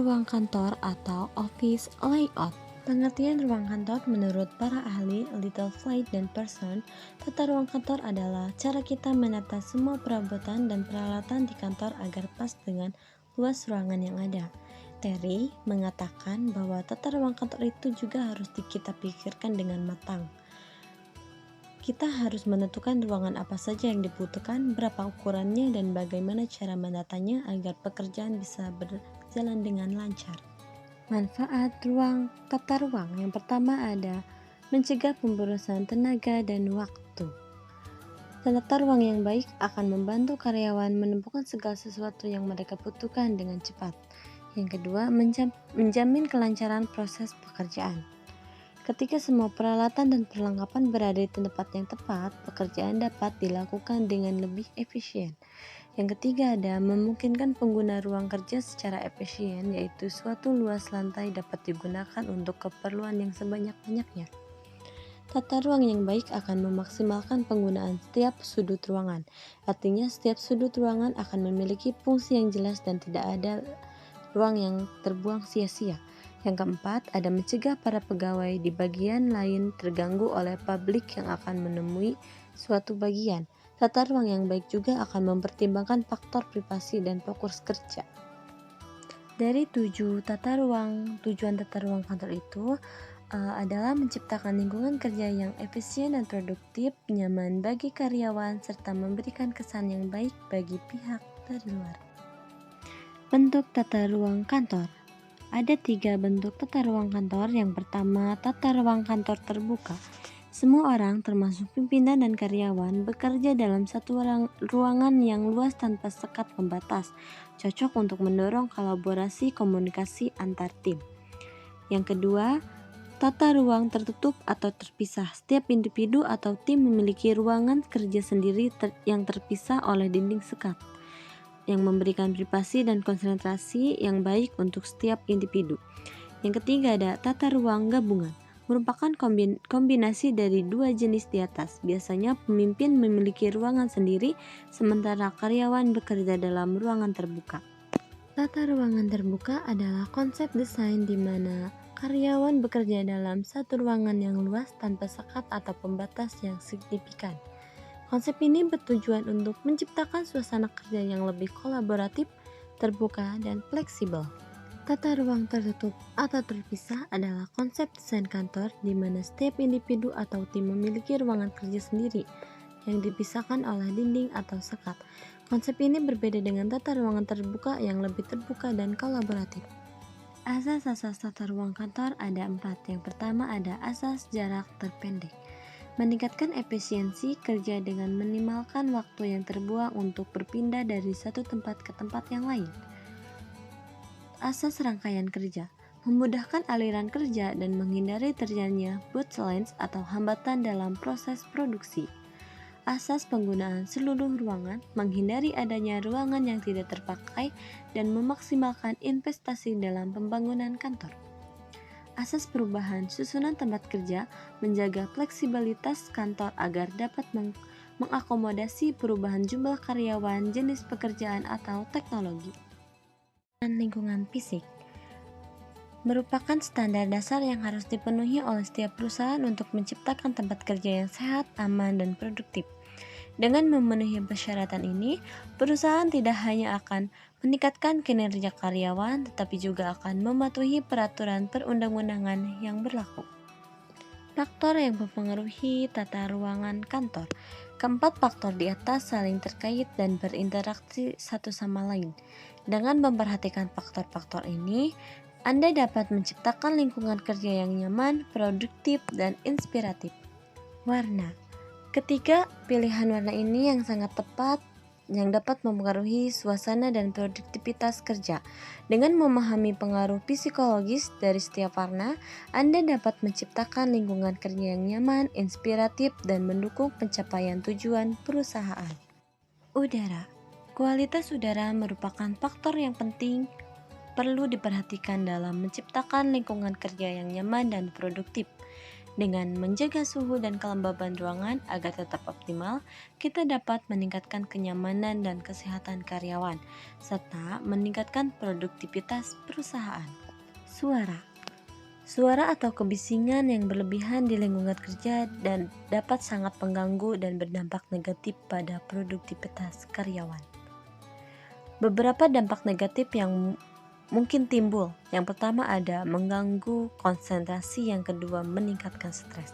ruang kantor atau office layout. Pengertian ruang kantor menurut para ahli Littleflight dan Person, tata ruang kantor adalah cara kita menata semua perabotan dan peralatan di kantor agar pas dengan luas ruangan yang ada. Terry mengatakan bahwa tata ruang kantor itu juga harus kita pikirkan dengan matang. Kita harus menentukan ruangan apa saja yang dibutuhkan, berapa ukurannya, dan bagaimana cara menatanya agar pekerjaan bisa berjalan dengan lancar. Manfaat tata ruang yang pertama ada mencegah pemborosan tenaga dan waktu. Tata ruang yang baik akan membantu karyawan menemukan segala sesuatu yang mereka butuhkan dengan cepat. Yang kedua, menjamin kelancaran proses pekerjaan. Ketika semua peralatan dan perlengkapan berada di tempat yang tepat, pekerjaan dapat dilakukan dengan lebih efisien. Yang ketiga ada memungkinkan pengguna ruang kerja secara efisien, yaitu suatu luas lantai dapat digunakan untuk keperluan yang sebanyak-banyaknya. Tata ruang yang baik akan memaksimalkan penggunaan setiap sudut ruangan. Artinya setiap sudut ruangan akan memiliki fungsi yang jelas dan tidak ada ruang yang terbuang sia-sia. Yang keempat, ada mencegah para pegawai di bagian lain terganggu oleh publik yang akan menemui suatu bagian. Tata ruang yang baik juga akan mempertimbangkan faktor privasi dan fokus kerja. Dari tujuan tata ruang kantor itu adalah menciptakan lingkungan kerja yang efisien dan produktif, nyaman bagi karyawan, serta memberikan kesan yang baik bagi pihak dari luar. Bentuk tata ruang kantor. Ada 3 bentuk tata ruang kantor. Yang pertama, tata ruang kantor terbuka. Semua orang, termasuk pimpinan dan karyawan, bekerja dalam satu ruangan yang luas tanpa sekat pembatas, cocok untuk mendorong kolaborasi komunikasi antar tim. Yang kedua, tata ruang tertutup atau terpisah. Setiap individu atau tim memiliki ruangan kerja sendiri yang terpisah oleh dinding sekat, yang memberikan privasi dan konsentrasi yang baik untuk setiap individu. Yang ketiga ada tata ruang gabungan, merupakan kombinasi dari 2 jenis di atas. Biasanya pemimpin memiliki ruangan sendiri, sementara karyawan bekerja dalam ruangan terbuka. Tata ruangan terbuka adalah konsep desain di mana karyawan bekerja dalam satu ruangan yang luas tanpa sekat atau pembatas yang signifikan. Konsep ini bertujuan untuk menciptakan suasana kerja yang lebih kolaboratif, terbuka, dan fleksibel. Tata ruang tertutup atau terpisah adalah konsep desain kantor di mana setiap individu atau tim memiliki ruangan kerja sendiri yang dipisahkan oleh dinding atau sekat. Konsep ini berbeda dengan tata ruangan terbuka yang lebih terbuka dan kolaboratif. Asas-asas tata ruang kantor ada 4. Yang pertama ada asas jarak terpendek. Meningkatkan efisiensi kerja dengan minimalkan waktu yang terbuang untuk berpindah dari satu tempat ke tempat yang lain. Asas rangkaian kerja, memudahkan aliran kerja dan menghindari terjadinya bottlenecks atau hambatan dalam proses produksi. Asas penggunaan seluruh ruangan, menghindari adanya ruangan yang tidak terpakai dan memaksimalkan investasi dalam pembangunan kantor. Asas perubahan susunan tempat kerja, menjaga fleksibilitas kantor agar dapat mengakomodasi perubahan jumlah karyawan, jenis pekerjaan atau teknologi. Lingkungan fisik merupakan standar dasar yang harus dipenuhi oleh setiap perusahaan untuk menciptakan tempat kerja yang sehat, aman, dan produktif. Dengan memenuhi persyaratan ini, perusahaan tidak hanya akan meningkatkan kinerja karyawan, tetapi juga akan mematuhi peraturan perundang-undangan yang berlaku. Faktor yang mempengaruhi tata ruangan kantor. Keempat faktor di atas saling terkait dan berinteraksi satu sama lain. Dengan memperhatikan faktor-faktor ini, Anda dapat menciptakan lingkungan kerja yang nyaman, produktif, dan inspiratif. Warna. Ketiga, pilihan warna ini yang sangat tepat yang dapat mempengaruhi suasana dan produktivitas kerja. Dengan memahami pengaruh psikologis dari setiap warna, Anda dapat menciptakan lingkungan kerja yang nyaman, inspiratif, dan mendukung pencapaian tujuan perusahaan. Udara. Kualitas udara merupakan faktor yang penting perlu diperhatikan dalam menciptakan lingkungan kerja yang nyaman dan produktif. Dengan menjaga suhu dan kelembaban ruangan agar tetap optimal, kita dapat meningkatkan kenyamanan dan kesehatan karyawan, serta meningkatkan produktivitas perusahaan. Suara Suara atau kebisingan yang berlebihan di lingkungan kerja dan dapat sangat mengganggu dan berdampak negatif pada produktivitas karyawan. Beberapa dampak negatif yang mungkin timbul. Yang pertama ada mengganggu konsentrasi, yang kedua meningkatkan stres.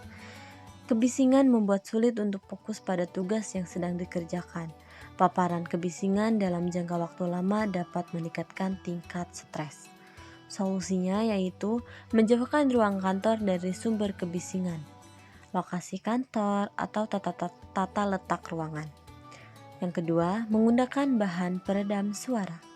Kebisingan membuat sulit untuk fokus pada tugas yang sedang dikerjakan. Paparan kebisingan dalam jangka waktu lama dapat meningkatkan tingkat stres. Solusinya yaitu menjauhkan ruang kantor dari sumber kebisingan, lokasi kantor, atau tata letak ruangan. Yang kedua, menggunakan bahan peredam suara.